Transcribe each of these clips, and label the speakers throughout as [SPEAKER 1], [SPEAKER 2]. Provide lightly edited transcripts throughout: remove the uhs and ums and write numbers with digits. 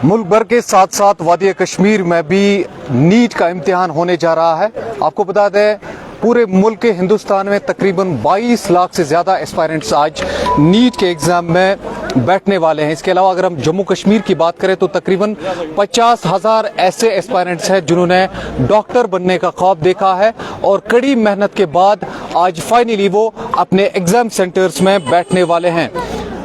[SPEAKER 1] मुल्क भर के साथ साथ वादी कश्मीर में भी नीट का इम्तिहान होने जा रहा है। आपको बता दें पूरे मुल्क के हिंदुस्तान में तकरीबन 22 लाख से ज़्यादा एस्पायरेंट्स आज नीट के एग्ज़ाम में बैठने वाले हैं। इसके अलावा अगर हम जम्मू कश्मीर की बात करें तो तकरीबन 50,000 ऐसे एस्पायरेंट्स हैं जिन्होंने डॉक्टर बनने का ख्वाब देखा है और कड़ी मेहनत के बाद आज फाइनली वो अपने एग्ज़ाम सेंटर्स में बैठने वाले हैं।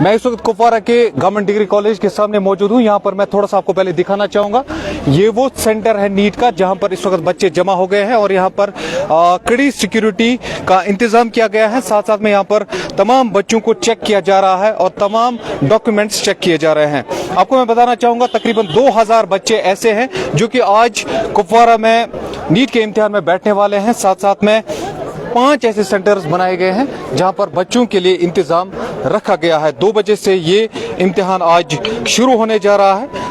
[SPEAKER 1] मैं इस वक्त कुपवारा के गवर्नमेंट डिग्री कॉलेज के सामने मौजूद हूँ। यहाँ पर मैं थोड़ा सा आपको पहले दिखाना चाहूँगा। ये वो सेंटर है नीट का जहाँ पर इस वक्त बच्चे जमा हो गए हैं और यहाँ पर कड़ी सिक्योरिटी का इंतजाम किया गया है। साथ साथ में यहाँ पर तमाम बच्चों को चेक किया जा रहा है और तमाम डॉक्यूमेंट्स चेक किए जा रहे हैं। आपको मैं बताना चाहूँगा तकरीबन 2000 बच्चे ऐसे हैं जो कि आज कुपवारा में नीट के इम्तिहान में बैठने वाले हैं। साथ साथ में 5 ऐसे सेंटर्स बनाए गए हैं जहां पर बच्चों के लिए इंतजाम रखा गया है। 2 बजे से ये इम्तिहान आज शुरू होने जा रहा है।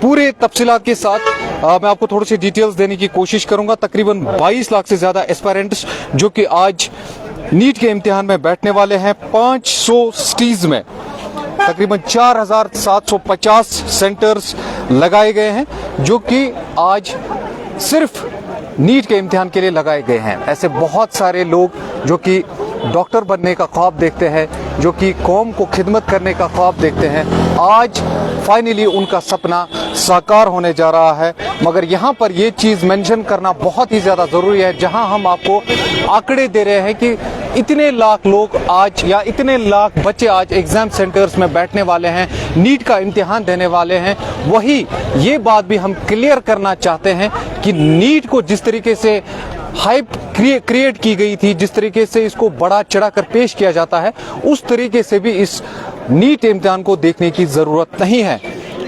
[SPEAKER 1] पूरे तफसीलात के साथ मैं आपको थोड़ी सी डिटेल्स देने की कोशिश करूंगा। तकरीबन 22 लाख से ज़्यादा एस्पायरेंट्स जो कि आज नीट के इम्तिहान में बैठने वाले हैं। 500 सिटीज़ में तकरीबन 4750 सेंटर्स लगाए गए हैं जो कि आज सिर्फ नीट के इम्तिहान के लिए लगाए गए हैं। ऐसे बहुत सारे लोग जो कि डॉक्टर बनने का ख्वाब देखते हैं, जो कि कौम को खिदमत करने का ख्वाब देखते हैं, आज फाइनली उनका सपना साकार होने जा रहा है। मगर यहाँ पर ये चीज़ मेंशन करना बहुत ही ज़्यादा ज़रूरी है, जहाँ हम आपको आंकड़े दे रहे हैं कि इतने लाख लोग आज या इतने लाख बच्चे आज एग्ज़ाम सेंटर्स में बैठने वाले हैं, नीट का इम्तिहान देने वाले हैं। वही ये बात भी हम क्लियर करना चाहते हैं कि नीट को जिस तरीके से हाइप क्रिएट की गई थी, जिस तरीके से इसको बड़ा चढ़ाकर पेश किया जाता है, उस तरीके से भी इस नीट इम्तिहान को देखने की ज़रूरत नहीं है।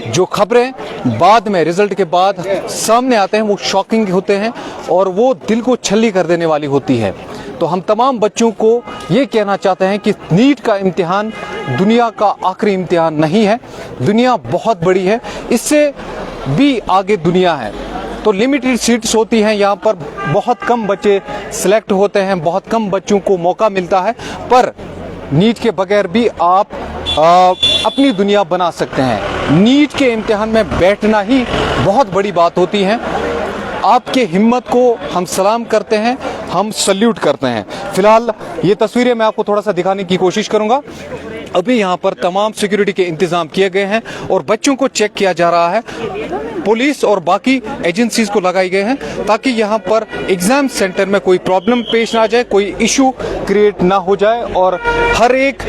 [SPEAKER 1] जो खबरें बाद में रिजल्ट के बाद सामने आते हैं वो शॉकिंग होते हैं और वो दिल को छल्ली कर देने वाली होती है। तो हम तमाम बच्चों को ये कहना चाहते हैं कि नीट का इम्तिहान दुनिया का आखिरी इम्तिहान नहीं है। दुनिया बहुत बड़ी है, इससे भी आगे दुनिया है। तो लिमिटेड सीट्स होती हैं, यहाँ पर बहुत कम बच्चे सिलेक्ट होते हैं, बहुत कम बच्चों को मौका मिलता है। पर नीट के बगैर भी आप अपनी दुनिया बना सकते हैं। नीट के इम्तिहान में बैठना ही बहुत बड़ी बात होती है। आपके हिम्मत को हम सलाम करते हैं, हम सल्यूट करते हैं। फिलहाल ये तस्वीरें मैं आपको थोड़ा सा दिखाने की कोशिश करूंगा। अभी यहाँ पर तमाम सिक्योरिटी के इंतजाम किए गए हैं और बच्चों को चेक किया जा रहा है। पुलिस और बाकी एजेंसीज को लगाई गए हैं ताकि यहाँ पर एग्जाम सेंटर में कोई प्रॉब्लम पेश ना जाए, कोई इशू क्रिएट ना हो जाए और हर एक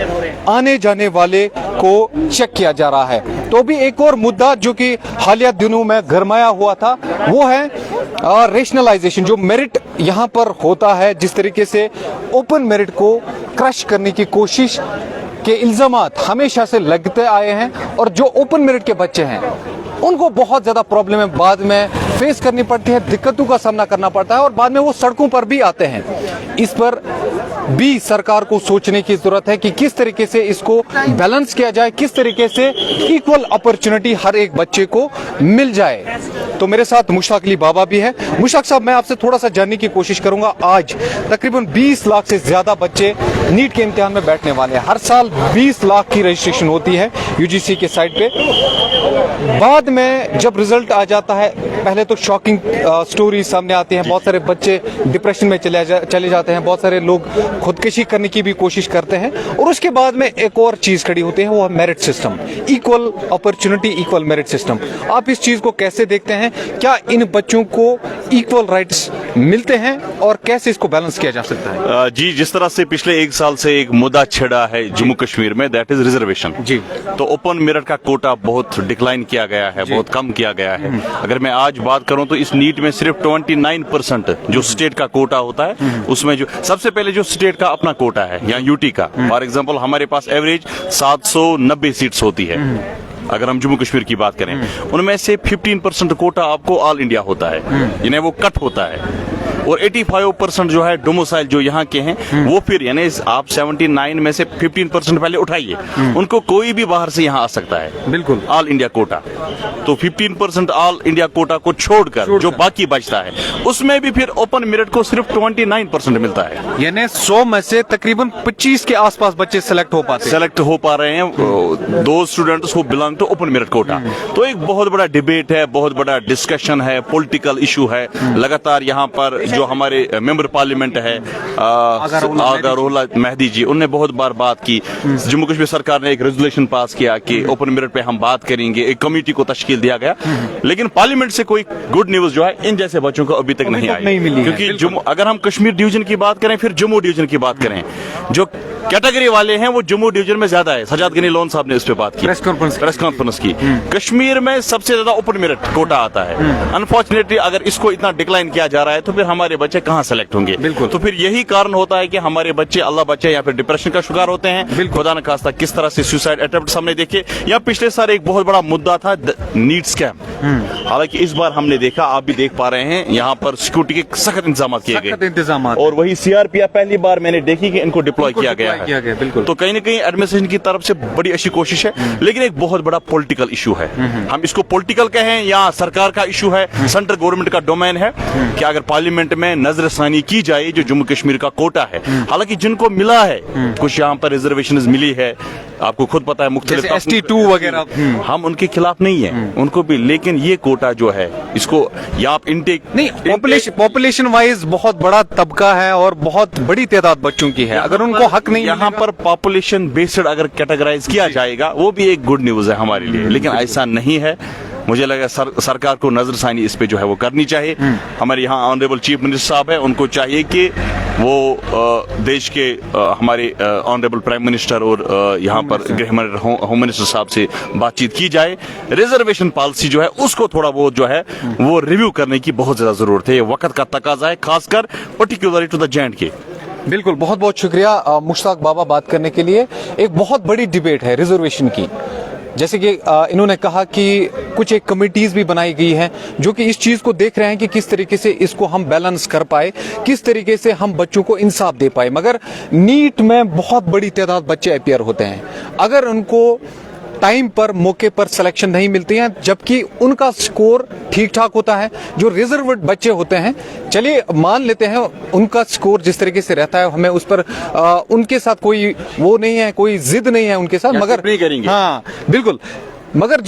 [SPEAKER 1] आने जाने वाले को चेक किया जा रहा है। तो भी एक और मुद्दा जो कि हालिया दिनों में गरमाया हुआ था वो है रेशनलाइजेशन। जो मेरिट यहाँ पर होता है, जिस तरीके से ओपन मेरिट को क्रश करने की कोशिश के इल्जामात हमेशा से लगते आए हैं और जो ओपन मेरिट के बच्चे हैं उनको बहुत ज़्यादा प्रॉब्लम बाद में फेस करनी पड़ती है, दिक्कतों का सामना करना पड़ता है और बाद में वो सड़कों पर भी आते हैं। इस पर भी सरकार को सोचने की जरूरत है कि किस तरीके से इसको बैलेंस किया जाए, किस तरीके से इक्वल अपॉर्चुनिटी हर एक बच्चे को मिल जाए। तो मेरे साथ मुश्ताक अली बाबा भी है। मुश्ताक साहब, मैं आपसे थोड़ा सा जानने की कोशिश करूंगा। आज तकरीबन 20 लाख से ज्यादा बच्चे नीट के इम्तिहान में बैठने वाले हैं। हर साल 20 लाख की रजिस्ट्रेशन होती है यूजीसी के साइट पे। बाद में जब रिजल्ट आ जाता है, पहले तो शॉकिंग स्टोरी सामने आती हैं। बहुत सारे बच्चे डिप्रेशन में चले जाते हैं, बहुत सारे लोग खुदकुशी करने की भी कोशिश करते हैं और उसके बाद में एक और चीज खड़ी होती है, वो है merit system, equal opportunity, equal merit system. आप इस चीज को कैसे देखते हैं? क्या इन बच्चों को इक्वल राइट्स मिलते हैं और कैसे इसको बैलेंस किया जा सकता है?
[SPEAKER 2] जी, जिस तरह से पिछले 1 साल से एक मुद्दा छिड़ा है जम्मू कश्मीर में, दैट इज रिजर्वेशन जी। तो ओपन मेरिट का कोटा बहुत डिक्लाइन किया गया है, बहुत कम किया गया है। अगर मैं आज बात करूं तो इस नीट में सिर्फ 29% जो स्टेट का कोटा होता है, उसमें जो सबसे पहले जो स्टेट का अपना कोटा है या यूटी का, फॉर एग्जांपल हमारे पास एवरेज 790 सीट्स होती है। अगर हम जम्मू कश्मीर की बात करें, उनमें से 15% कोटा आपको ऑल इंडिया होता है, यानी वो कट होता है। और 85% जो है डोमिसाइल जो यहाँ के हैं वो फिर यानी आप 79 में से 15% पहले उठाइए, उनको कोई भी बाहर से यहाँ आ सकता है,
[SPEAKER 1] बिल्कुल
[SPEAKER 2] ऑल इंडिया कोटा। तो 15% ऑल इंडिया कोटा को छोड़कर जो बाकी बचता है उसमें भी फिर ओपन मेरिट को सिर्फ 29% मिलता है।
[SPEAKER 1] यानी 100 में से तकरीबन 25 के आसपास बच्चे सेलेक्ट हो पाते हैं।
[SPEAKER 2] सेलेक्ट हो पा रहे हैं दो students who belong to open merit quota. तो एक बहुत बड़ा डिबेट है, बहुत बड़ा डिस्कशन है, पॉलिटिकल इशू है। लगातार यहाँ पर जो हमारे मेंबर पार्लियामेंट है आगरुल्ला मेहदी जी, उनने बहुत बार बात की। जम्मू कश्मीर सरकार ने एक रेजोल्यूशन पास किया कि ओपन मेरिट पे हम बात करेंगे, एक कमेटी को तश्कील दिया गया, लेकिन पार्लियामेंट से कोई गुड न्यूज जो है इन जैसे बच्चों को अभी तक नहीं आई। क्योंकि अगर हम कश्मीर डिवीजन की बात करें, फिर जम्मू डिवीजन की बात करें, जो कैटेगरी वाले हैं वो जम्मू डिवीजन में ज्यादा है। सजाद गनी लोन साहब ने इस पे बात की, प्रेस कॉन्फ्रेंस की। कश्मीर में सबसे ज्यादा ओपन मेरिट कोटा आता है। अनफॉर्चुनेटली अगर इसको इतना डिक्लाइन किया जा रहा है तो फिर हमारे बच्चे कहाँ सेलेक्ट होंगे? तो फिर यही कारण होता है कि हमारे बच्चे अल्लाह बच्चे या फिर डिप्रेशन का शिकार होते हैं। खुदा न खास्ता किस तरह से सुसाइड अटेम्प्ट हमने देखे, या पिछले साल एक बहुत बड़ा मुद्दा था नीट स्कैम। हालांकि इस बार हमने देखा, आप भी देख पा रहे हैं, यहाँ पर सिक्योरिटी के सख्त इंतजाम किए गए और वही सीआरपीएफ पहली बार मैंने देखी कि इनको डिप्लॉय किया गया है। तो कहीं ना कहीं एडमिनिस्ट्रेशन की तरफ से बड़ी अच्छी कोशिश है, लेकिन एक बहुत बड़ा पॉलिटिकल इशू है। हम इसको पॉलिटिकल कहें या सरकार का इशू है, सेंट्रल गवर्नमेंट का डोमेन है कि अगर पार्लियामेंट में नजरसानी की जाए जो जम्मू कश्मीर का कोटा है। हालांकि जिनको मिला है, कुछ यहाँ पर रिजर्वेशन मिली है, आपको खुद पता है, मुख्तलिफ
[SPEAKER 1] ST2 वगैरह,
[SPEAKER 2] हम उनके खिलाफ नहीं है, उनको भी, लेकिन ये कोटा जो है इसको या आप इनटेक
[SPEAKER 1] नहीं, पॉपुलेशन वाइज बहुत बड़ा तबका है और बहुत बड़ी तादाद बच्चों की है, अगर उनको हक नहीं,
[SPEAKER 2] यहाँ पर पॉपुलेशन बेस्ड अगर कैटेगराइज किया जाएगा वो भी एक गुड न्यूज है हमारे लिए, लेकिन ऐसा नहीं है। मुझे लगा सरकार को नजरसानी इस पे जो है वो करनी चाहिए। हमारे यहाँ ऑनरेबल चीफ मिनिस्टर साहब है, उनको चाहिए कि वो देश के हमारे ऑनरेबल प्राइम मिनिस्टर और यहाँ पर गृह होम मिनिस्टर साहब से बातचीत की जाए। रिजर्वेशन पॉलिसी जो है उसको थोड़ा बहुत जो है वो रिव्यू करने की बहुत ज्यादा जरूरत है, ये वक्त का तकाजा है, खासकर पर्टिकुलरली टू द J&K।
[SPEAKER 1] बिल्कुल, बहुत बहुत शुक्रिया मुश्ताक बाबा बात करने के लिए। एक बहुत बड़ी डिबेट है रिजर्वेशन की, जैसे कि इन्होंने कहा कि कुछ एक कमिटीज भी बनाई गई हैं जो कि इस चीज को देख रहे हैं कि किस तरीके से इसको हम बैलेंस कर पाए, किस तरीके से हम बच्चों को इंसाफ दे पाए। मगर नीट में बहुत बड़ी तादाद बच्चे अपीयर होते हैं, अगर उनको टाइम पर मौके पर सिलेक्शन नहीं मिलती है, जबकि उनका स्कोर ठीक ठाक होता है। जो रिजर्व्ड बच्चे होते हैं, चलिए मान लेते हैं उनका स्कोर जिस तरीके से रहता है, हमें उस पर उनके साथ कोई वो नहीं है, कोई जिद नहीं है उनके साथ, मगर हाँ बिल्कुल, मगर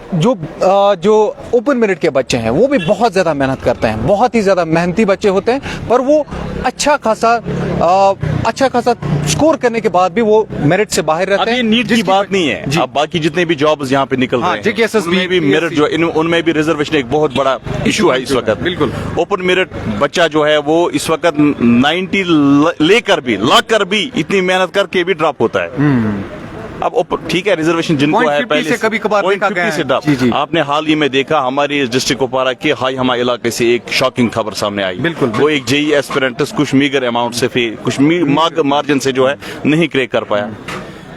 [SPEAKER 1] जो ओपन मेरिट के बच्चे हैं वो भी बहुत ज्यादा मेहनत करते हैं, बहुत ही ज्यादा मेहनती बच्चे होते हैं, पर वो अच्छा खासा स्कोर करने के बाद भी वो मेरिट से बाहर रहते हैं।
[SPEAKER 2] नीट की बात नहीं है, अब बाकी जितने भी जॉब्स यहाँ पे निकल रहे हैं उनमें भी मेरिट जो उनमें भी रिजर्वेशन एक बहुत बड़ा इशू है इस वक्त।
[SPEAKER 1] बिल्कुल,
[SPEAKER 2] ओपन मेरिट बच्चा जो है वो इस वक्त 90 लेकर भी लाकर भी इतनी मेहनत करके भी ड्रॉप होता है। अब ठीक है, रिजर्वेशन जिनको है पहले
[SPEAKER 1] से कभी कभार देखा गया है।
[SPEAKER 2] आपने हाल ही में देखा हमारे डिस्ट्रिक्ट कुपवारा के हाईहमा इलाके से एक शॉकिंग खबर सामने आई।
[SPEAKER 1] बिल्कुल,
[SPEAKER 2] वो एक जेई एस्पिरेंट्स कुछ मीगर अमाउंट से कुछ मार्जिन से जो है नहीं क्रैक कर पाया।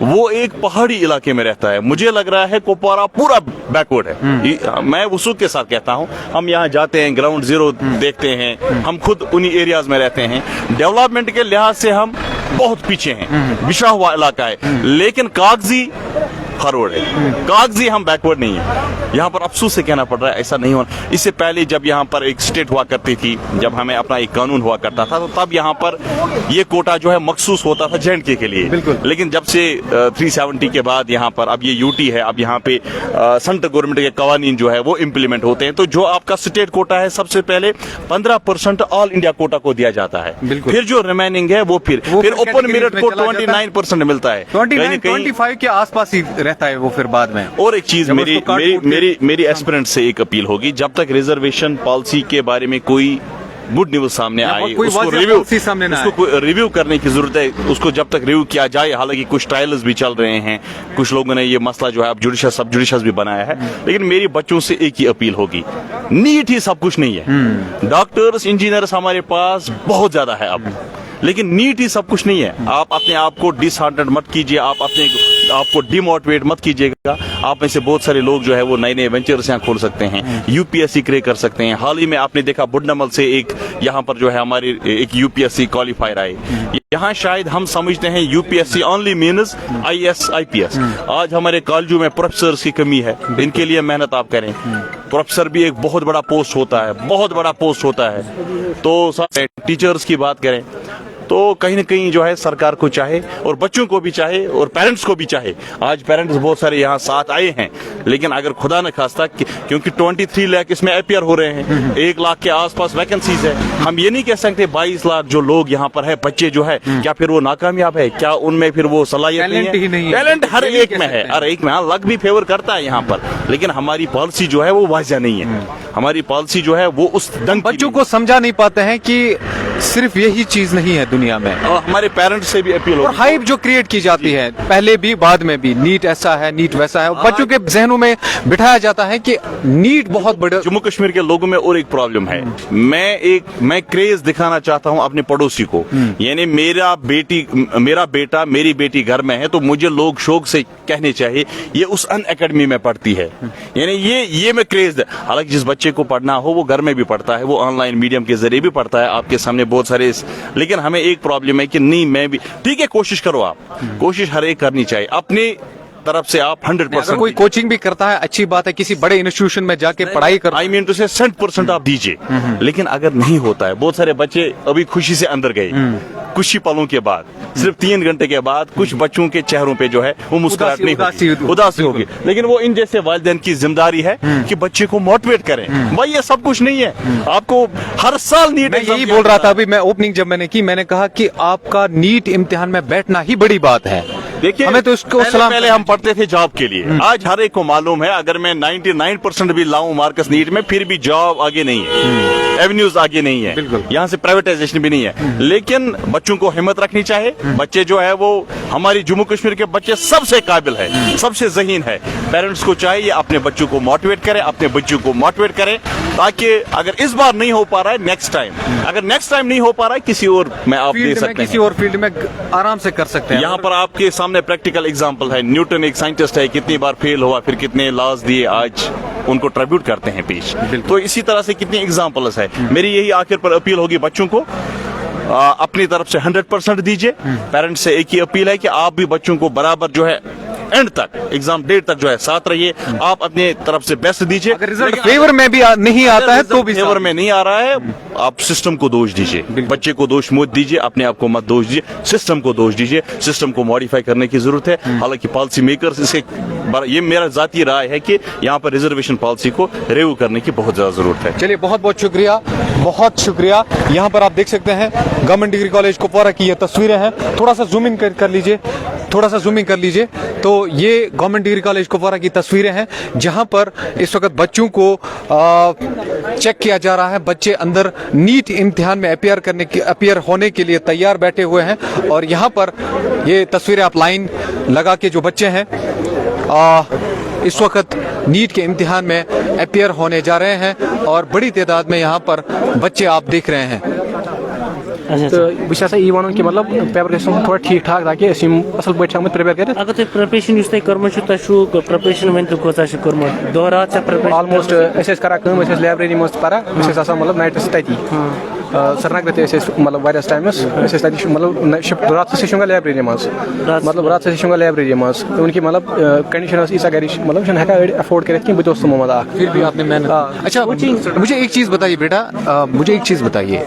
[SPEAKER 2] वो एक पहाड़ी इलाके में रहता है, मुझे लग रहा है कुपवारा पूरा बैकवर्ड है। मैं वसूख के साथ कहता हूँ, हम यहाँ जाते हैं, ग्राउंड जीरो देखते हैं, हम खुद उन्हीं एरियाज में रहते हैं। डेवलपमेंट के लिहाज से हम बहुत पीछे हैं, बिछड़ा हुआ इलाका है, लेकिन कागजी फॉरवर्ड है, कागजी हम बैकवर्ड नहीं है। यहाँ पर अफसोस से कहना पड़ रहा है ऐसा नहीं होना। इससे पहले जब यहाँ पर एक स्टेट हुआ करती थी, जब हमें अपना एक कानून हुआ करता था, तो तब यहाँ पर ये कोटा जो है मखसूस होता था J&K के लिए। लेकिन जब से 370 के बाद यहाँ पर अब ये यूटी है, अब यहाँ पे सेंट्रल गवर्नमेंट के कवानीन जो है वो इम्प्लीमेंट होते हैं, तो जो आपका स्टेट कोटा है सबसे पहले 15% ऑल इंडिया कोटा को दिया जाता है, फिर जो रिमेनिंग है वो फिर ओपन मेरिट को 29% मिलता है,
[SPEAKER 1] 25 के आसपास ही रहता है वो फिर बाद में।
[SPEAKER 2] और एक चीज मेरी एस्पिरेंट से एक अपील होगी, जब तक रिजर्वेशन पॉलिसी के बारे में कोई गुड न्यूज सामने आई, उसको रिव्यू करने की जरूरत है। उसको जब तक रिव्यू किया जाए, हालांकि कुछ ट्रायल्स भी चल रहे हैं, कुछ लोगों ने ये मसला जो है अब सब जुडिशियस भी बनाया है, लेकिन मेरी बच्चों से एक ही अपील होगी, नीट ही सब कुछ नहीं है। डॉक्टर्स इंजीनियर्स हमारे पास बहुत ज्यादा है अब, लेकिन नीट ही सब कुछ नहीं है। आप अपने आप को डिसहार्टेंड मत कीजिए, आप अपने आपको डिमोटिवेट मत कीजिएगा। आप में से बहुत सारे लोग जो है वो नए नए वेंचर्स यहाँ खोल सकते हैं, यूपीएससी क्रैक कर सकते हैं। हाल ही में आपने देखा बुड्डामल से एक यहाँ पर जो है हमारी एक यूपीएससी क्वालिफायर आए। यहाँ शायद हम समझते हैं UPSC only means IAS IPS. आज हमारे कॉलेजों में प्रोफेसर्स की कमी है, इनके लिए मेहनत आप करें। प्रोफेसर भी एक बहुत बड़ा पोस्ट होता है, बहुत बड़ा पोस्ट होता है। तो टीचर्स की बात करें तो कहीं न कहीं जो है सरकार को चाहे और बच्चों को भी चाहे और पेरेंट्स को भी चाहे। आज पेरेंट्स बहुत सारे यहाँ साथ आए हैं, लेकिन अगर खुदा न खास्ता क्योंकि 23 लाख इसमें अपियर हो रहे हैं, 1 लाख के आसपास वैकेंसीज है। हम ये नहीं कह सकते 22 लाख जो लोग यहाँ पर है बच्चे जो है क्या फिर वो नाकामयाब है, क्या उनमें फिर वो सलाहियत नहीं है? टैलेंट हर एक में है, हर एक में। हाँ, लक भी फेवर करता है यहाँ पर, लेकिन हमारी पॉलिसी जो है वो वाजिया नहीं है। हमारी पॉलिसी जो है वो उस ढंग
[SPEAKER 1] बच्चों को समझा नहीं पाते हैं कि सिर्फ यही चीज नहीं है दुनिया में।
[SPEAKER 2] और हमारे पेरेंट्स से भी अपील हो,
[SPEAKER 1] और हाइप जो क्रिएट की जाती है पहले भी बाद में भी, नीट ऐसा है, नीट वैसा है, बच्चों के जहनों में बिठाया जाता है कि नीट बहुत बड़ा।
[SPEAKER 2] जम्मू कश्मीर के लोगों में और एक प्रॉब्लम है, मैं क्रेज दिखाना चाहता हूं अपने पड़ोसी को। यानी मेरा बेटा मेरी बेटी घर में है तो मुझे लोग शौक से कहने चाहिए ये उस अन अकेडमी में पढ़ती है। यानी ये मैं क्रेज, हालांकि जिस बच्चे को पढ़ना हो वो घर में भी पढ़ता है, वो ऑनलाइन मीडियम के जरिए भी पढ़ता है, आपके सामने बहुत सारे। लेकिन हमें एक प्रॉब्लम है कि नहीं, मैं भी ठीक है, कोशिश करो आप, कोशिश हर एक करनी चाहिए अपनी तरफ से। आप 100%
[SPEAKER 1] कोई कोचिंग भी करता है, अच्छी बात है, किसी बड़े इंस्टीट्यूशन में जाके पढ़ाई कर,
[SPEAKER 2] आई मीन टू से 100% आप दीजिए। लेकिन अगर नहीं होता है, बहुत सारे बच्चे अभी खुशी से अंदर गए कुछ ही पलों के बाद, सिर्फ 3 घंटे के बाद कुछ बच्चों के चेहरों पे जो है वो मुस्कुराहट नहीं होगी, उदासी होगी। लेकिन वो इन जैसे वालिदैन की जिम्मेदारी है कि बच्चे को मोटिवेट करें। भाई ये सब कुछ नहीं है, आपको हर साल नीट।
[SPEAKER 1] मैं यही बोल रहा था अभी, मैं ओपनिंग जब मैंने की, मैंने कहा कि आपका नीट इम्तिहान में बैठना ही बड़ी बात है।
[SPEAKER 2] देखिए,
[SPEAKER 1] हमें तो इसको
[SPEAKER 2] पहले हम पढ़ते थे जॉब के लिए, आज हर एक को मालूम है अगर मैं 99% भी लाऊं मार्क्स नीट में, फिर भी जॉब आगे नहीं है, एवेन्यूज आगे नहीं है, यहाँ से प्राइवेटाइजेशन भी नहीं है। लेकिन बच्चों को हिम्मत रखनी चाहिए। बच्चे जो है वो हमारी जम्मू कश्मीर के बच्चे सबसे काबिल है, सबसे ज़हीन है। पेरेंट्स को चाहिए अपने बच्चों को मोटिवेट करें, अपने बच्चों को मोटिवेट करें, ताकि अगर इस बार नहीं हो पा रहा है नेक्स्ट टाइम, अगर नेक्स्ट टाइम नहीं हो पा रहा है किसी और में आप दे सकते हैं,
[SPEAKER 1] किसी और फील्ड में आराम से कर सकते हैं।
[SPEAKER 2] यहाँ पर आपके सामने प्रैक्टिकल एग्जांपल है। न्यूटन एक साइंटिस्ट है, कितनी बार फेल हुआ, फिर कितने लॉज दिए, आज उनको ट्रिब्यूट करते हैं पेश। तो इसी तरह से कितने एग्जांपल्स है। मेरी यही आखिर पर अपील होगी बच्चों को, अपनी तरफ से 100% दीजिए। पेरेंट्स से एक ही अपील है कि आप भी बच्चों को बराबर जो है एंड तक, एग्जाम डेट तक जो है साथ रहिए, आप अपने तरफ से बेस्ट दीजिए।
[SPEAKER 1] अगर रिजल्ट फेवर में भी नहीं आता है तो भी
[SPEAKER 2] फेवर में नहीं आ रहा है, आप सिस्टम को दोष दीजिए, बच्चे को दोष मत दीजिए, अपने आप को मत दोष दीजिए, सिस्टम को दोष दीजिए। सिस्टम को मॉडिफाई करने की जरूरत है। हालांकि पॉलिसी मेकर्स इसके, ये मेरा जाती राय है कि यहाँ पर रिजर्वेशन पॉलिसी को रिव्यू करने की बहुत ज्यादा जरूरत है।
[SPEAKER 1] चलिए, बहुत बहुत शुक्रिया, बहुत शुक्रिया। यहाँ पर आप देख सकते हैं गवर्नमेंट डिग्री कॉलेज कुपवारा की ये तस्वीरें हैं। थोड़ा सा जूम इन कर लीजिए, थोड़ा सा जूम इन कर लीजिए। तो ये गवर्नमेंट डिग्री कॉलेज कुपवारा की तस्वीरें हैं, जहां पर इस वक्त बच्चों को चेक किया जा रहा है। बच्चे अंदर नीट इम्तिहान में अपियर होने के लिए तैयार बैठे हुए हैं। और यहाँ पर ये तस्वीरें आप लाइन लगा के, जो बच्चे हैं इस वक्त नीट के इम्तिहान में अपियर होने जा रहे हैं, और बड़ी तादाद में यहाँ पर बच्चे आप देख रहे हैं।
[SPEAKER 3] तो बस यह वन कि मतलब पेपर गो थोड़ा ठीक ठाक ताकि असल पे प्रिपेयर कर।
[SPEAKER 4] अगर तुम प्रिपरेशन कर्मुत प्रिपरेशन वन कर्मुत दो रात
[SPEAKER 3] ऑलमोस्ट करान लाइब्रेरी मज पढ़ा मतलब नाइटस तती श्रीनगर मतलब वारिस टाइमस मतलब शिफ्ट रात से लाइब्रेरी मज मतलब रात से लाइब्रेरी मज उनकी मतलब कंडीशन ईसा गर मतलब हेकान अफोर्ड कर बहुत तमो मत
[SPEAKER 1] फिर भी आपने मेहनत। अच्छा, मुझे एक चीज़ बताइए बेटा, मुझे एक चीज़ बताइए,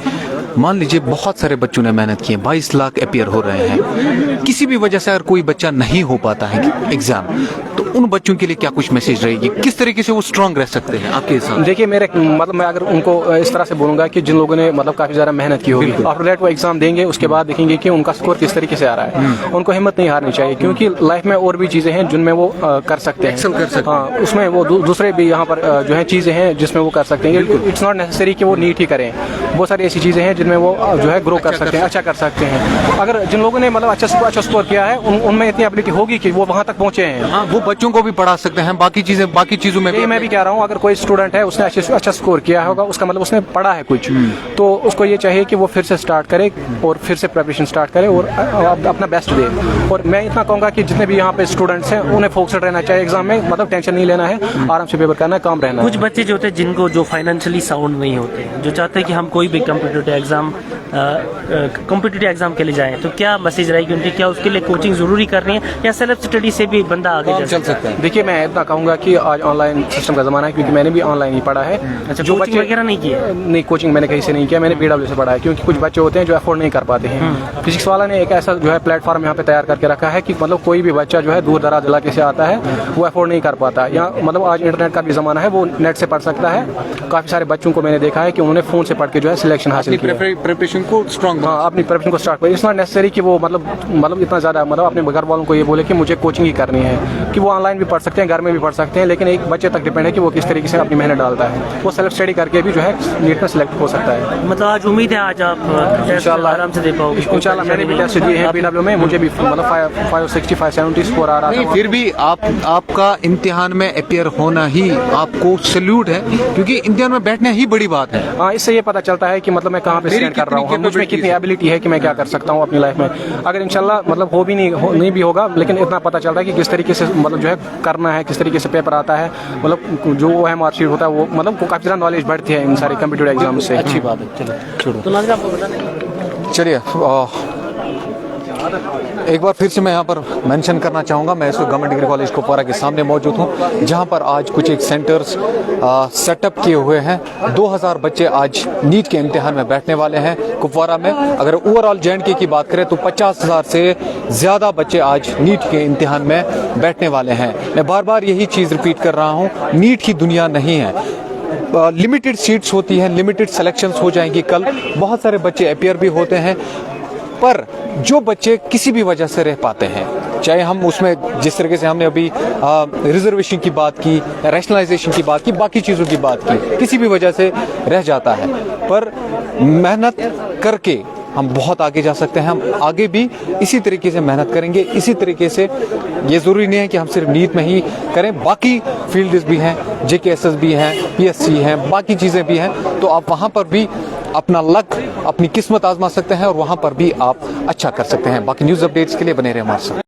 [SPEAKER 1] मान लीजिए बहुत सारे बच्चों ने मेहनत की है, 22 लाख अपियर हो रहे हैं, किसी भी वजह से अगर कोई बच्चा नहीं हो पाता है एग्जाम, तो उन बच्चों के लिए क्या कुछ मैसेज रहेगी, किस तरीके से वो स्ट्रांग रह सकते हैं आपके हिसाब?
[SPEAKER 3] देखिए, मेरे मतलब मैं अगर उनको इस तरह से बोलूँगा कि जिन लोगों ने मतलब काफ़ी ज़्यादा मेहनत की होगी, आफ्टर दैट वो एग्जाम देंगे, उसके बाद देखेंगे कि उनका स्कोर किस तरीके से आ रहा है। उनको हिम्मत नहीं हारनी चाहिए, क्योंकि लाइफ में और भी चीज़ें हैं जिनमें वो कर सकते हैं। हाँ, उसमें वो दूसरे भी यहाँ पर जो है चीज़ें हैं जिसमें वो कर सकते हैं। इट्स नॉट नेसेसरी कि वो नीट ही करें, बहुत सारी ऐसी चीज़ें हैं जिनमें वो जो है ग्रो कर सकते हैं, अच्छा कर सकते हैं। अगर जिन लोगों ने मतलब अच्छा स्कोर किया है, उनमें इतनी एबिलिटी होगी कि वो वहाँ तक पहुँचे हैं।
[SPEAKER 1] हाँ, वो बच्चों बच्चों को भी पढ़ा सकते हैं, बाकी चीज़ों में
[SPEAKER 3] यही मैं भी कह रहा हूँ, अगर कोई स्टूडेंट है उसने अच्छा स्कोर किया होगा, उसका मतलब उसने पढ़ा है कुछ, तो उसको ये चाहिए कि वो फिर से स्टार्ट करे और फिर से प्रिपरेशन स्टार्ट करे और अपना बेस्ट दे। और मैं इतना कहूँगा कि जितने भी यहाँ पे स्टूडेंट्स हैं उन्हें फोकस्ड रहना चाहिए एग्जाम में, मतलब टेंशन नहीं लेना है, आराम से पेपर करना है, काम रहना है।
[SPEAKER 4] कुछ बच्चे जो होते हैं जिनको जो फाइनेंशियली साउंड नहीं होते, जो चाहते हैं कि हम कोई भी कॉम्पिटिटिव एग्जाम के लिए जाएं, तो क्या मैसेज रहेगी उनकी? क्या उसके लिए कोचिंग जरूरी करनी है या सेल्फ स्टडी से भी बंदा आगे चल सकता है?
[SPEAKER 3] देखिए, मैं इतना कहूँगा कि आज ऑनलाइन सिस्टम का ज़माना है, क्योंकि मैंने भी ऑनलाइन ही पढ़ा है।
[SPEAKER 4] अच्छा,
[SPEAKER 3] जो
[SPEAKER 4] कोचिंग वगैरह नहीं किया?
[SPEAKER 3] नहीं, कोचिंग मैंने कहीं से नहीं किया, मैंने BW से पढ़ा है, क्योंकि कुछ बच्चे होते हैं जो अफोर्ड नहीं कर पाते हैं। फिजिक्स वाला ने एक ऐसा जो है प्लेटफॉर्म यहाँ पे तैयार करके रखा है कि मतलब कोई भी बच्चा जो है दूर दराज इलाके से आता है वो अफोर्ड नहीं कर पाता, या मतलब आज इंटरनेट का भी ज़माना है, वो नेट से पढ़ सकता है। काफ़ी सारे बच्चों को मैंने देखा है कि उन्होंने फ़ोन से पढ़ के जो है सिलेक्शन हासिल किया,
[SPEAKER 1] प्रिपरेशन को स्ट्रॉन्ग,
[SPEAKER 3] हाँ, अपनी प्रिपरेशन को स्टार्ट करें। इट्स नॉट नेसेसरी कि वो मतलब इतना ज़्यादा मतलब अपने घर वालों को ये बोले कि मुझे कोचिंग ही करनी है, कि वो ऑनलाइन भी पढ़ सकते हैं, घर में भी पढ़ सकते हैं, लेकिन एक बच्चे तक डिपेंड है कि वो किस तरीके से अपनी मेहनत डालता है। वो सेल्फ स्टडी करके भी जो है नीट में सिलेक्ट हो सकता है।
[SPEAKER 4] मतलब आज उम्मीद है आज आप इंशाल्लाह आराम से दे पाओगे?
[SPEAKER 3] इंशाल्लाह, मैंने भी टेस्ट दिए हैं BW में, मुझे भी मतलब 560 570 स्कोर आ रहा था।
[SPEAKER 1] फिर भी आपका इम्तिहान में अपियर होना ही आपको सैल्यूट है, क्योंकि इम्तिहान में बैठना ही बड़ी बात है।
[SPEAKER 3] हाँ, इससे ये पता चलता है कि मतलब मैं कहाँ पे स्टैंड कर रहा हूँ, मुझ में कितनी एबिलिटी है कि मैं क्या कर सकता हूँ अपनी लाइफ में। अगर इंशाल्लाह मतलब नहीं भी होगा, लेकिन इतना पता चलता है कि किस तरीके से मतलब जो है करना है, किस तरीके से पेपर आता है, मतलब जो वो है मार्कशीट होता है वो मतलब काफ़ी ज़्यादा नॉलेज बढ़ती है इन सारे कम्पिटिटिव एग्जाम से।
[SPEAKER 4] अच्छी बात है। चलो तो नाज़रीन आपको बताने,
[SPEAKER 1] चलिए एक बार फिर से मैं यहाँ पर मेंशन करना चाहूँगा, मैं इस गवर्नमेंट डिग्री कॉलेज कुपवारा के सामने मौजूद हूँ, जहाँ पर आज कुछ एक सेंटर्स सेटअप किए हुए हैं। 2000 बच्चे आज नीट के इम्तिहान में बैठने वाले हैं कुपवारा में। अगर ओवरऑल JNK की बात करें तो 50,000 से ज़्यादा बच्चे आज नीट के इम्तिहान में बैठने वाले हैं। मैं बार बार यही चीज़ रिपीट कर रहा हूँ, नीट की दुनिया नहीं है, लिमिटेड सीट्स होती हैं, लिमिटेड सिलेक्शंस हो जाएंगी कल, बहुत सारे बच्चे अपियर भी होते हैं, पर जो बच्चे किसी भी वजह से रह पाते हैं, चाहे हम उसमें जिस तरीके से हमने अभी रिजर्वेशन की बात की, रैशनलाइजेशन की बात की, बाकी चीज़ों की बात की, किसी भी वजह से रह जाता है, पर मेहनत करके हम बहुत आगे जा सकते हैं। हम आगे भी इसी तरीके से मेहनत करेंगे, इसी तरीके से। ये ज़रूरी नहीं है कि हम सिर्फ नीट में ही करें, बाकी फील्ड्स भी हैं, JKSS भी हैं, PSC हैं, बाकी चीज़ें भी हैं, तो आप वहाँ पर भी अपना लक, अपनी किस्मत आजमा सकते हैं और वहाँ पर भी आप अच्छा कर सकते हैं। बाकी न्यूज़ अपडेट्स के लिए बने रहे हमारे साथ।